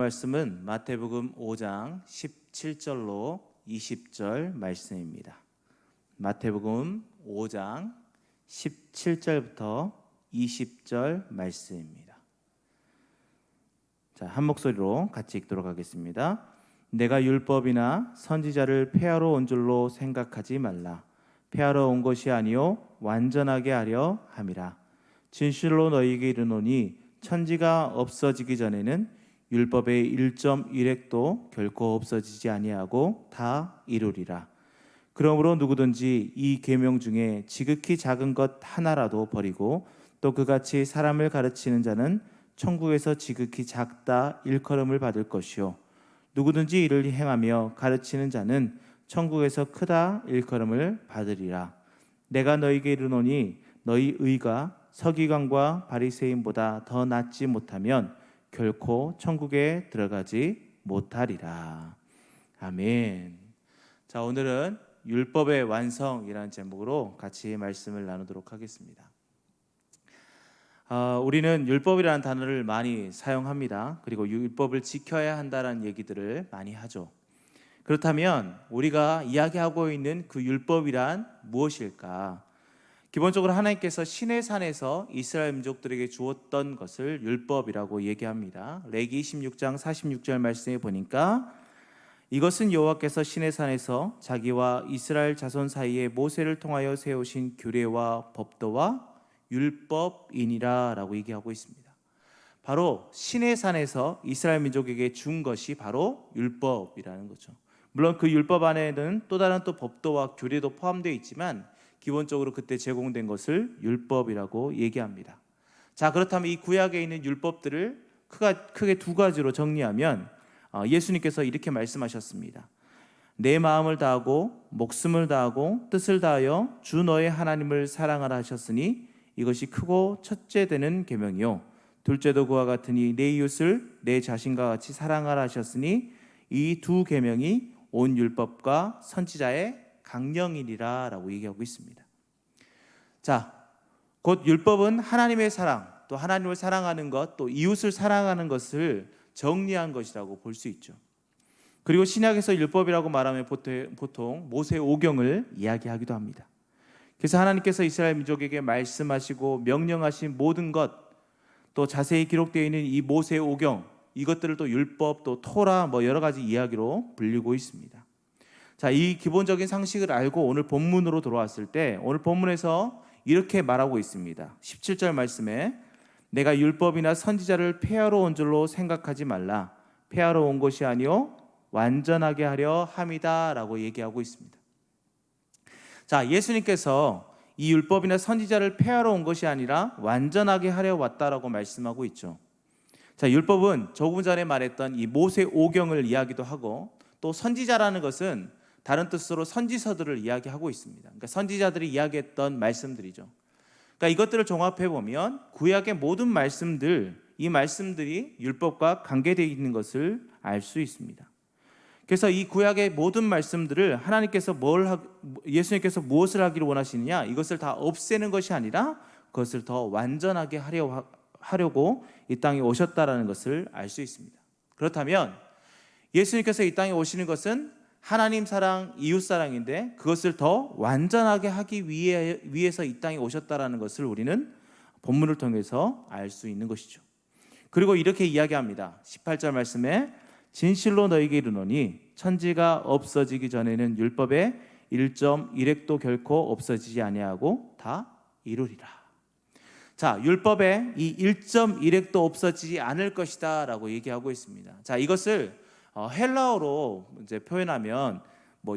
말씀은 마태복음 5장 17절로 20절 말씀입니다. 마태복음 5장 17절부터 20절 말씀입니다. 자, 한 목소리로 같이 읽도록 하겠습니다. 내가 율법이나 선지자를 폐하러 온 줄로 생각하지 말라. 폐하러 온 것이 아니요 완전하게 하려 함이라. 진실로 너희에게 이르노니 천지가 없어지기 전에는 율법의 1.1획도 결코 없어지지 아니하고 다 이루리라. 그러므로 누구든지 이 계명 중에 지극히 작은 것 하나라도 버리고 또 그같이 사람을 가르치는 자는 천국에서 지극히 작다 일컬음을 받을 것이요 누구든지 이를 행하며 가르치는 자는 천국에서 크다 일컬음을 받으리라. 내가 너희에게 이르노니 너희 의가 서기관과 바리새인보다 더 낫지 못하면 결코 천국에 들어가지 못하리라. 아멘. 자, 오늘은 율법의 완성이라는 제목으로 같이 말씀을 나누도록 하겠습니다. 우리는 율법이라는 단어를 많이 사용합니다. 그리고 율법을 지켜야 한다는 얘기들을 많이 하죠. 그렇다면 우리가 이야기하고 있는 그 율법이란 무엇일까? 기본적으로 하나님께서 시내산에서 이스라엘 민족들에게 주었던 것을 율법이라고 얘기합니다. 레기 26장 46절 말씀에 보니까 이것은 여호와께서 시내산에서 자기와 이스라엘 자손 사이에 모세를 통하여 세우신 규례와 법도와 율법이니라 라고 얘기하고 있습니다. 바로 시내산에서 이스라엘 민족에게 준 것이 바로 율법이라는 거죠. 물론 그 율법 안에는 또 다른 법도와 규례도 포함되어 있지만 기본적으로 그때 제공된 것을 율법이라고 얘기합니다. 자, 그렇다면 이 구약에 있는 율법들을 크게 두 가지로 정리하면 예수님께서 이렇게 말씀하셨습니다. 내 마음을 다하고 목숨을 다하고 뜻을 다하여 주 너의 하나님을 사랑하라 하셨으니 이것이 크고 첫째 되는 계명이요 둘째도 그와 같으니 내 이웃을 내 자신과 같이 사랑하라 하셨으니 이 두 계명이 온 율법과 선지자의 강령이니라 라고 얘기하고 있습니다. 자, 곧 율법은 하나님의 사랑, 또 하나님을 사랑하는 것, 또 이웃을 사랑하는 것을 정리한 것이라고 볼 수 있죠. 그리고 신약에서 율법이라고 말하면 보통 모세 오경을 이야기하기도 합니다. 그래서 하나님께서 이스라엘 민족에게 말씀하시고 명령하신 모든 것, 또 자세히 기록되어 있는 이 모세 오경, 이것들을 또 율법, 또 토라 여러 가지 이야기로 불리고 있습니다. 자, 이 기본적인 상식을 알고 오늘 본문으로 돌아왔을 때 오늘 본문에서 이렇게 말하고 있습니다. 17절 말씀에 내가 율법이나 선지자를 폐하러 온 줄로 생각하지 말라. 폐하러 온 것이 아니요 완전하게 하려 함이다 라고 얘기하고 있습니다. 자, 예수님께서 이 율법이나 선지자를 폐하러 온 것이 아니라 완전하게 하려 왔다라고 말씀하고 있죠. 자, 율법은 조금 전에 말했던 이 모세 오경을 이야기도 하고 또 선지자라는 것은 다른 뜻으로 선지서들을 이야기하고 있습니다. 그러니까 선지자들이 이야기했던 말씀들이죠. 그러니까 이것들을 종합해 보면 구약의 모든 말씀들, 이 말씀들이 율법과 관계되어 있는 것을 알 수 있습니다. 그래서 이 구약의 모든 말씀들을 하나님께서 예수님께서 무엇을 하기를 원하시느냐? 이것을 다 없애는 것이 아니라 그것을 더 완전하게 하려고 이 땅에 오셨다라는 것을 알 수 있습니다. 그렇다면 예수님께서 이 땅에 오시는 것은 하나님 사랑, 이웃 사랑인데 그것을 더 완전하게 하기 위해서 이 땅에 오셨다라는 것을 우리는 본문을 통해서 알 수 있는 것이죠. 그리고 이렇게 이야기합니다. 18절 말씀에 진실로 너희에게 이르노니 천지가 없어지기 전에는 율법의 1.1획도 결코 없어지지 아니하고 다 이루리라. 자, 율법의 이 1.1획도 없어지지 않을 것이다 라고 얘기하고 있습니다. 자, 이것을 헬라어로 이제 표현하면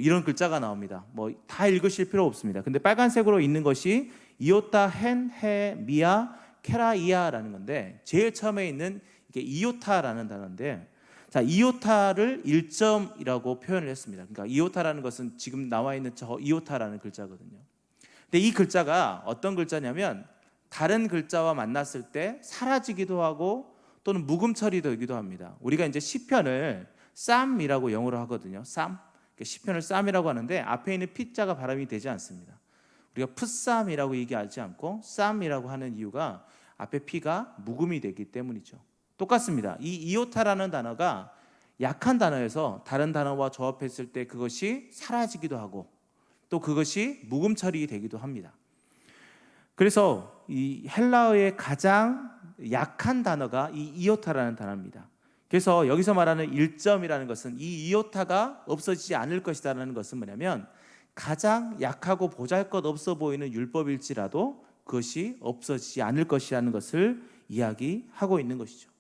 이런 글자가 나옵니다. 다 읽으실 필요 없습니다. 근데 빨간색으로 있는 것이 이오타, 헨, 헤, 미아, 케라이아라는 건데 제일 처음에 있는 이게 이오타라는 단어인데, 자, 이오타를 1점이라고 표현을 했습니다. 그러니까 이오타라는 것은 지금 나와 있는 저 이오타라는 글자거든요. 근데 이 글자가 어떤 글자냐면 다른 글자와 만났을 때 사라지기도 하고 또는 묵음 처리되기도 합니다. 우리가 이제 시편을 쌈이라고 영어로 하거든요. 쌈. 시편을 쌈이라고 하는데 앞에 있는 피자가 발음이 되지 않습니다. 우리가 풋쌈이라고 얘기하지 않고 쌈이라고 하는 이유가 앞에 피가 묵음이 되기 때문이죠. 똑같습니다. 이 이오타라는 단어가 약한 단어여서 다른 단어와 조합했을 때 그것이 사라지기도 하고 또 그것이 묵음 처리되기도 합니다. 그래서 이 헬라어의 가장 약한 단어가 이 이오타라는 단어입니다. 그래서 여기서 말하는 1점이라는 것은 이 이오타가 없어지지 않을 것이라는 것은 뭐냐면 가장 약하고 보잘것없어 보이는 율법일지라도 그것이 없어지지 않을 것이라는 것을 이야기하고 있는 것이죠.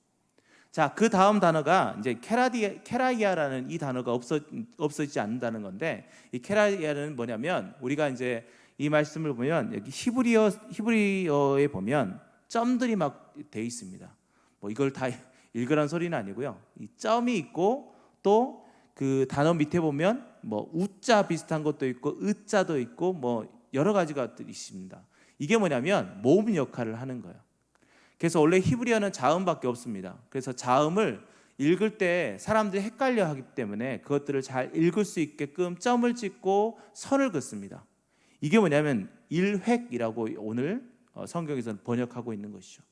자, 그 다음 단어가 이제 케라이아라는 이 단어가 없어지지 않는다는 건데, 이 케라이아는 뭐냐면 우리가 이제 이 말씀을 보면 여기 히브리어에 보면 점들이 막 돼 있습니다. 뭐 이걸 다 읽으란 소리는 아니고요. 이 점이 있고 또 그 단어 밑에 보면 뭐 우자 비슷한 것도 있고 으자도 있고 뭐 여러 가지 것들이 있습니다. 이게 뭐냐면 모음 역할을 하는 거예요. 그래서 원래 히브리어는 자음밖에 없습니다. 그래서 자음을 읽을 때 사람들이 헷갈려 하기 때문에 그것들을 잘 읽을 수 있게끔 점을 찍고 선을 긋습니다. 이게 뭐냐면 일획이라고 오늘 성경에서는 번역하고 있는 것이죠.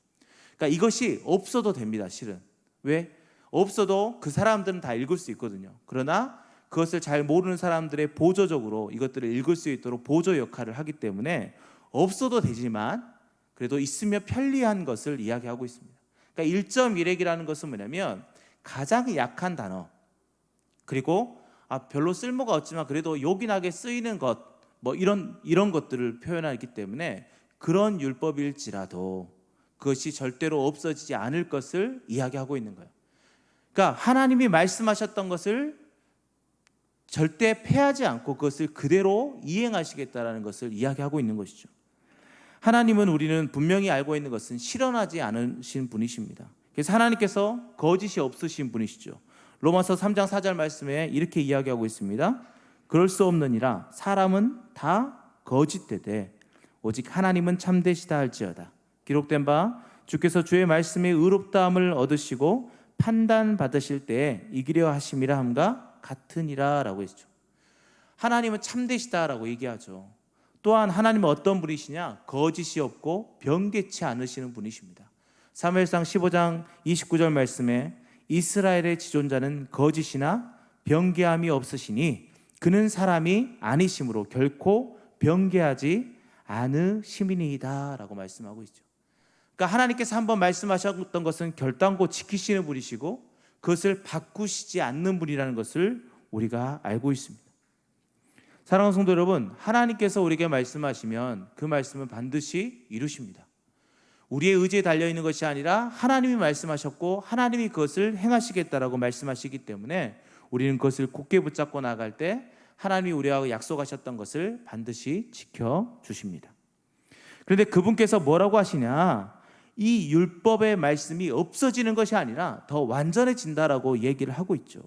그러니까 이것이 없어도 됩니다. 실은 왜? 없어도 그 사람들은 다 읽을 수 있거든요. 그러나 그것을 잘 모르는 사람들의 보조적으로 이것들을 읽을 수 있도록 보조 역할을 하기 때문에 없어도 되지만 그래도 있으면 편리한 것을 이야기하고 있습니다. 그러니까 1.1핵이라는 것은 뭐냐면 가장 약한 단어, 그리고 별로 쓸모가 없지만 그래도 요긴하게 쓰이는 것, 뭐 이런 것들을 표현하기 때문에 그런 율법일지라도 그것이 절대로 없어지지 않을 것을 이야기하고 있는 거예요. 그러니까 하나님이 말씀하셨던 것을 절대 패하지 않고 그것을 그대로 이행하시겠다라는 것을 이야기하고 있는 것이죠. 하나님은 우리는 분명히 알고 있는 것은 실현하지 않으신 분이십니다. 그래서 하나님께서 거짓이 없으신 분이시죠. 로마서 3장 4절 말씀에 이렇게 이야기하고 있습니다. 그럴 수 없느니라 사람은 다 거짓되되 오직 하나님은 참되시다 할지어다. 기록된 바 주께서 주의 말씀에 의롭다함을 얻으시고 판단받으실 때에 이기려 하심이라 함과 같으니라 라고 했죠. 하나님은 참되시다라고 얘기하죠. 또한 하나님은 어떤 분이시냐? 거짓이 없고 변개치 않으시는 분이십니다. 사무엘상 15장 29절 말씀에 이스라엘의 지존자는 거짓이나 변개함이 없으시니 그는 사람이 아니심으로 결코 변개하지 않으심이니이다 라고 말씀하고 있죠. 그러니까 하나님께서 한번 말씀하셨던 것은 결단코 지키시는 분이시고 그것을 바꾸시지 않는 분이라는 것을 우리가 알고 있습니다. 사랑하는 성도 여러분, 하나님께서 우리에게 말씀하시면 그 말씀은 반드시 이루십니다. 우리의 의지에 달려있는 것이 아니라 하나님이 말씀하셨고 하나님이 그것을 행하시겠다라고 말씀하시기 때문에 우리는 그것을 굳게 붙잡고 나갈 때 하나님이 우리하고 약속하셨던 것을 반드시 지켜주십니다. 그런데 그분께서 뭐라고 하시냐? 이 율법의 말씀이 없어지는 것이 아니라 더 완전해진다라고 얘기를 하고 있죠.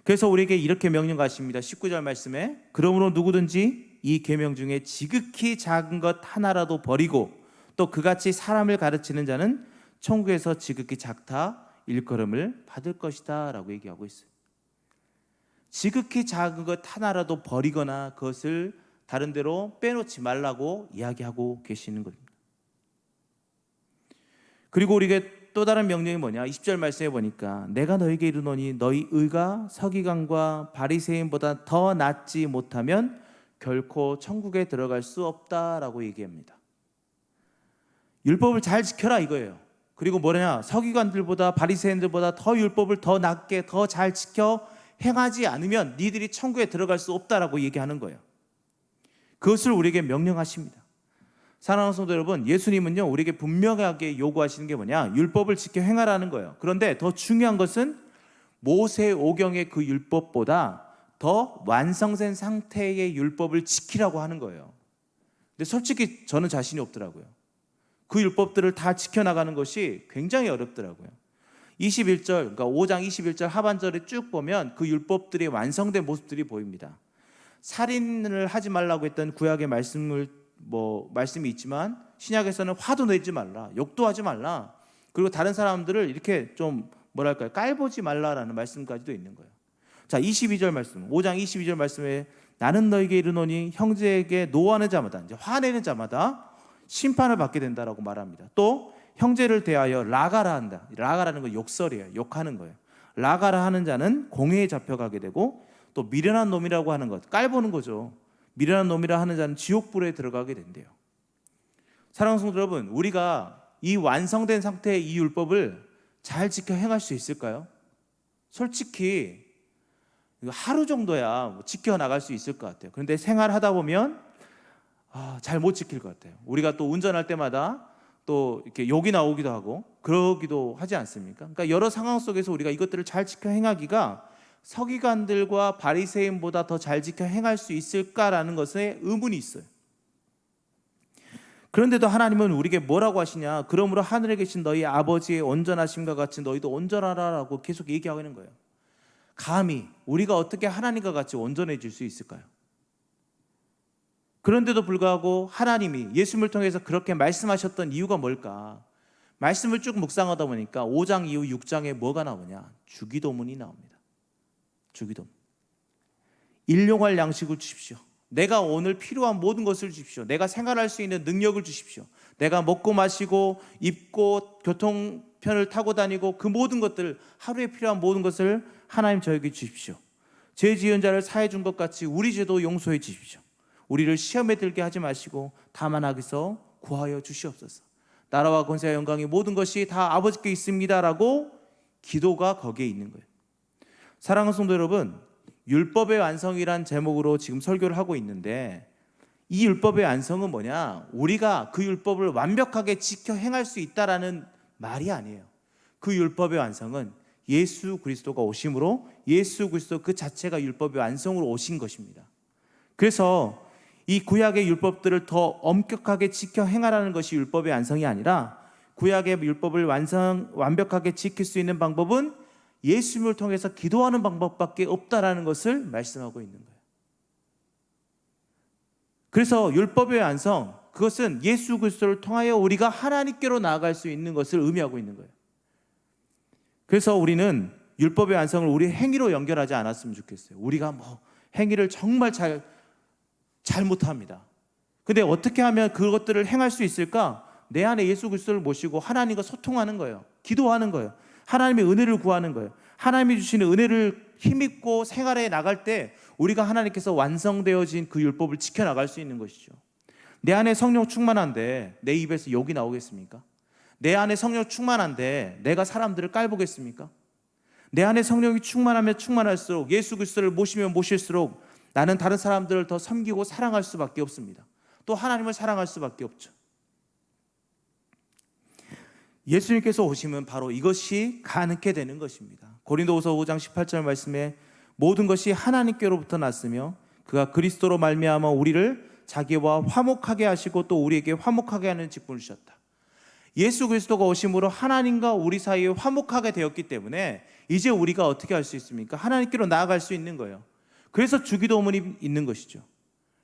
그래서 우리에게 이렇게 명령하십니다. 19절 말씀에 그러므로 누구든지 이 계명 중에 지극히 작은 것 하나라도 버리고 또 그같이 사람을 가르치는 자는 천국에서 지극히 작다 일컬음을 받을 것이다 라고 얘기하고 있어요. 지극히 작은 것 하나라도 버리거나 그것을 다른 데로 빼놓지 말라고 이야기하고 계시는 겁니다. 그리고 우리에게 또 다른 명령이 뭐냐? 20절 말씀에 보니까 내가 너에게 이르노니 너희 의가 서기관과 바리새인보다 더 낫지 못하면 결코 천국에 들어갈 수 없다라고 얘기합니다. 율법을 잘 지켜라 이거예요. 그리고 뭐냐? 서기관들보다 바리새인들보다 더 율법을 더 낫게 더 잘 지켜 행하지 않으면 니들이 천국에 들어갈 수 없다라고 얘기하는 거예요. 그것을 우리에게 명령하십니다. 사랑하는 성도 여러분, 예수님은요 우리에게 분명하게 요구하시는 게 뭐냐? 율법을 지켜 행하라는 거예요. 그런데 더 중요한 것은 모세 오경의 그 율법보다 더 완성된 상태의 율법을 지키라고 하는 거예요. 근데 솔직히 저는 자신이 없더라고요. 그 율법들을 다 지켜나가는 것이 굉장히 어렵더라고요. 21절, 그러니까 5장 21절 하반절에 쭉 보면 그 율법들이 완성된 모습들이 보입니다. 살인을 하지 말라고 했던 구약의 말씀이 있지만 신약에서는 화도 내지 말라, 욕도 하지 말라, 그리고 다른 사람들을 이렇게 좀 깔보지 말라라는 말씀까지도 있는 거예요. 자, 22절 말씀, 5장 22절 말씀에 나는 너에게 이르노니 형제에게 노하는 자마다, 이제 화내는 자마다 심판을 받게 된다라고 말합니다. 또 형제를 대하여 라가라 한다. 라가라는 건 욕설이에요. 욕하는 거예요. 라가라 하는 자는 공회에 잡혀가게 되고, 또 미련한 놈이라고 하는 것, 깔보는 거죠. 미련한 놈이라 하는 자는 지옥불에 들어가게 된대요. 사랑하는 성도 여러분, 우리가 이 완성된 상태의 이 율법을 잘 지켜 행할 수 있을까요? 솔직히 하루 정도야 지켜나갈 수 있을 것 같아요. 그런데 생활하다 보면 잘 못 지킬 것 같아요. 우리가 또 운전할 때마다 또 이렇게 욕이 나오기도 하고 그러기도 하지 않습니까? 그러니까 여러 상황 속에서 우리가 이것들을 잘 지켜 행하기가 서기관들과 바리새인보다 더 잘 지켜 행할 수 있을까라는 것에 의문이 있어요. 그런데도 하나님은 우리에게 뭐라고 하시냐? 그러므로 하늘에 계신 너희 아버지의 온전하심과 같이 너희도 온전하라라고 계속 얘기하고 있는 거예요. 감히 우리가 어떻게 하나님과 같이 온전해질 수 있을까요? 그런데도 불구하고 하나님이 예수님을 통해서 그렇게 말씀하셨던 이유가 뭘까? 말씀을 쭉 묵상하다 보니까 5장 이후 6장에 뭐가 나오냐? 주기도문이 나옵니다. 주기도문. 일용할 양식을 주십시오. 내가 오늘 필요한 모든 것을 주십시오. 내가 생활할 수 있는 능력을 주십시오. 내가 먹고 마시고 입고 교통편을 타고 다니고 그 모든 것들, 하루에 필요한 모든 것을 하나님 저에게 주십시오. 죄 지은 자를 사해 준 것 같이 우리 죄도 용서해 주십시오. 우리를 시험에 들게 하지 마시고 다만 악에서 구하여 주시옵소서. 나라와 권세와 영광이 모든 것이 다 아버지께 있습니다라고 기도가 거기에 있는 거예요. 사랑하는 성도 여러분, 율법의 완성이란 제목으로 지금 설교를 하고 있는데, 이 율법의 완성은 뭐냐? 우리가 그 율법을 완벽하게 지켜 행할 수 있다라는 말이 아니에요. 그 율법의 완성은 예수 그리스도가 오심으로 예수 그리스도 그 자체가 율법의 완성으로 오신 것입니다. 그래서 이 구약의 율법들을 더 엄격하게 지켜 행하라는 것이 율법의 완성이 아니라, 구약의 율법을 완벽하게 지킬 수 있는 방법은 예수님을 통해서 기도하는 방법밖에 없다라는 것을 말씀하고 있는 거예요. 그래서 율법의 완성, 그것은 예수 그리스도를 통하여 우리가 하나님께로 나아갈 수 있는 것을 의미하고 있는 거예요. 그래서 우리는 율법의 완성을 우리 행위로 연결하지 않았으면 좋겠어요. 우리가 행위를 정말 잘 못합니다. 근데 어떻게 하면 그것들을 행할 수 있을까? 내 안에 예수 그리스도를 모시고 하나님과 소통하는 거예요. 기도하는 거예요. 하나님의 은혜를 구하는 거예요. 하나님이 주시는 은혜를 힘입고 생활해 나갈 때 우리가 하나님께서 완성되어진 그 율법을 지켜나갈 수 있는 것이죠. 내 안에 성령 충만한데 내 입에서 욕이 나오겠습니까? 내 안에 성령 충만한데 내가 사람들을 깔보겠습니까? 내 안에 성령이 충만하면 충만할수록, 예수 그리스도를 모시면 모실수록 나는 다른 사람들을 더 섬기고 사랑할 수밖에 없습니다. 또 하나님을 사랑할 수밖에 없죠. 예수님께서 오시면 바로 이것이 가능케 되는 것입니다. 고린도후서 5장 18절 말씀에 모든 것이 하나님께로부터 났으며 그가 그리스도로 말미암아 우리를 자기와 화목하게 하시고 또 우리에게 화목하게 하는 직분을 주셨다. 예수 그리스도가 오심으로 하나님과 우리 사이에 화목하게 되었기 때문에 이제 우리가 어떻게 할 수 있습니까? 하나님께로 나아갈 수 있는 거예요. 그래서 주기도문이 있는 것이죠.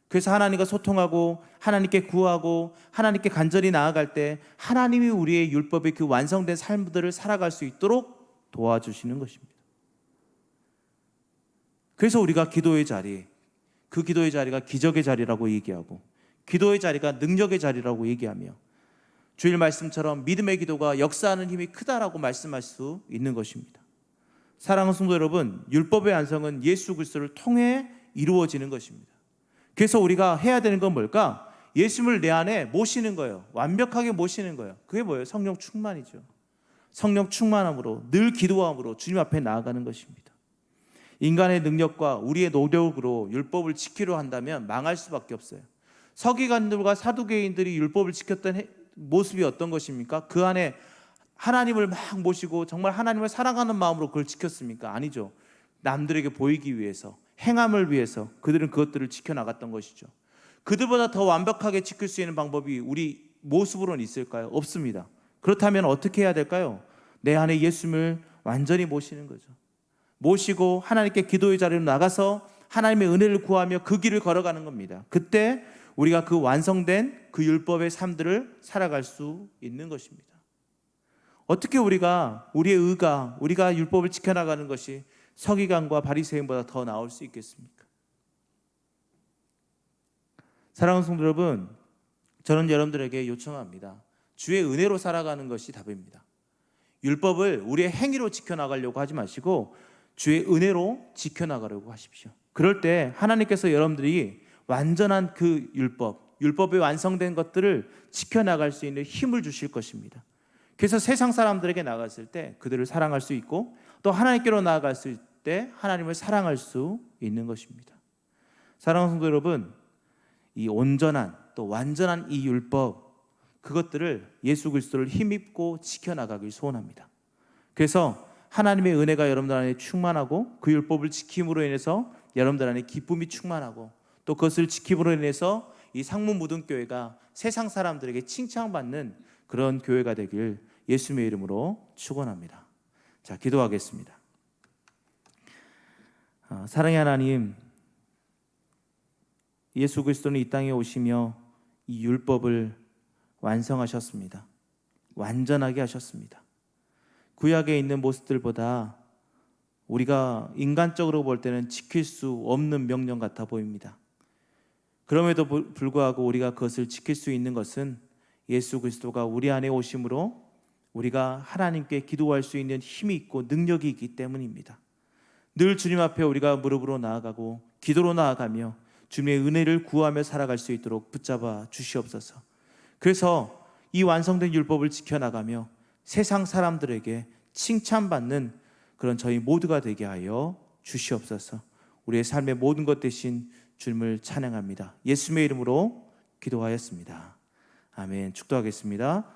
그래서 하나님과 소통하고 하나님께 구하고 하나님께 간절히 나아갈 때 하나님이 우리의 율법의 그 완성된 삶들을 살아갈 수 있도록 도와주시는 것입니다. 그래서 우리가 기도의 자리, 그 기도의 자리가 기적의 자리라고 얘기하고 기도의 자리가 능력의 자리라고 얘기하며 주일 말씀처럼 믿음의 기도가 역사하는 힘이 크다라고 말씀할 수 있는 것입니다. 사랑하는 성도 여러분, 율법의 완성은 예수 그리스도를 통해 이루어지는 것입니다. 그래서 우리가 해야 되는 건 뭘까? 예수님을 내 안에 모시는 거예요. 완벽하게 모시는 거예요. 그게 뭐예요? 성령 충만이죠. 성령 충만함으로 늘 기도함으로 주님 앞에 나아가는 것입니다. 인간의 능력과 우리의 노력으로 율법을 지키려 한다면 망할 수밖에 없어요. 서기관들과 사두개인들이 율법을 지켰던 모습이 어떤 것입니까? 그 안에 하나님을 막 모시고 정말 하나님을 사랑하는 마음으로 그걸 지켰습니까? 아니죠. 남들에게 보이기 위해서, 행함을 위해서 그들은 그것들을 지켜나갔던 것이죠. 그들보다 더 완벽하게 지킬 수 있는 방법이 우리 모습으로는 있을까요? 없습니다. 그렇다면 어떻게 해야 될까요? 내 안에 예수님을 완전히 모시는 거죠. 모시고 하나님께 기도의 자리로 나가서 하나님의 은혜를 구하며 그 길을 걸어가는 겁니다. 그때 우리가 그 완성된 그 율법의 삶들을 살아갈 수 있는 것입니다. 어떻게 우리가 우리의 의가, 우리가 율법을 지켜나가는 것이 서기관과 바리새인보다 더 나을 수 있겠습니까? 사랑하는 성도 여러분, 저는 여러분들에게 요청합니다. 주의 은혜로 살아가는 것이 답입니다. 율법을 우리의 행위로 지켜나가려고 하지 마시고 주의 은혜로 지켜나가려고 하십시오. 그럴 때 하나님께서 여러분들이 완전한 그 율법이 완성된 것들을 지켜나갈 수 있는 힘을 주실 것입니다. 그래서 세상 사람들에게 나갔을 때 그들을 사랑할 수 있고, 또 하나님께로 나아갔을 때 하나님을 사랑할 수 있는 것입니다. 사랑하는 성도 여러분, 이 온전한 또 완전한 이 율법, 그것들을 예수 그리스도를 힘입고 지켜나가길 소원합니다. 그래서 하나님의 은혜가 여러분들 안에 충만하고, 그 율법을 지킴으로 인해서 여러분들 안에 기쁨이 충만하고, 또 그것을 지킴으로 인해서 이 상무무등교회가 세상 사람들에게 칭찬받는 그런 교회가 되길 예수님의 이름으로 축원합니다. 자, 기도하겠습니다. 사랑의 하나님, 예수 그리스도는 이 땅에 오시며 이 율법을 완성하셨습니다. 완전하게 하셨습니다. 구약에 있는 모습들보다 우리가 인간적으로 볼 때는 지킬 수 없는 명령 같아 보입니다. 그럼에도 불구하고 우리가 그것을 지킬 수 있는 것은 예수 그리스도가 우리 안에 오심으로 우리가 하나님께 기도할 수 있는 힘이 있고 능력이 있기 때문입니다. 늘 주님 앞에 우리가 무릎으로 나아가고 기도로 나아가며 주님의 은혜를 구하며 살아갈 수 있도록 붙잡아 주시옵소서. 그래서 이 완성된 율법을 지켜나가며 세상 사람들에게 칭찬받는 그런 저희 모두가 되게 하여 주시옵소서. 우리의 삶의 모든 것 대신 주님을 찬양합니다. 예수님의 이름으로 기도하였습니다. 아멘. 축도하겠습니다.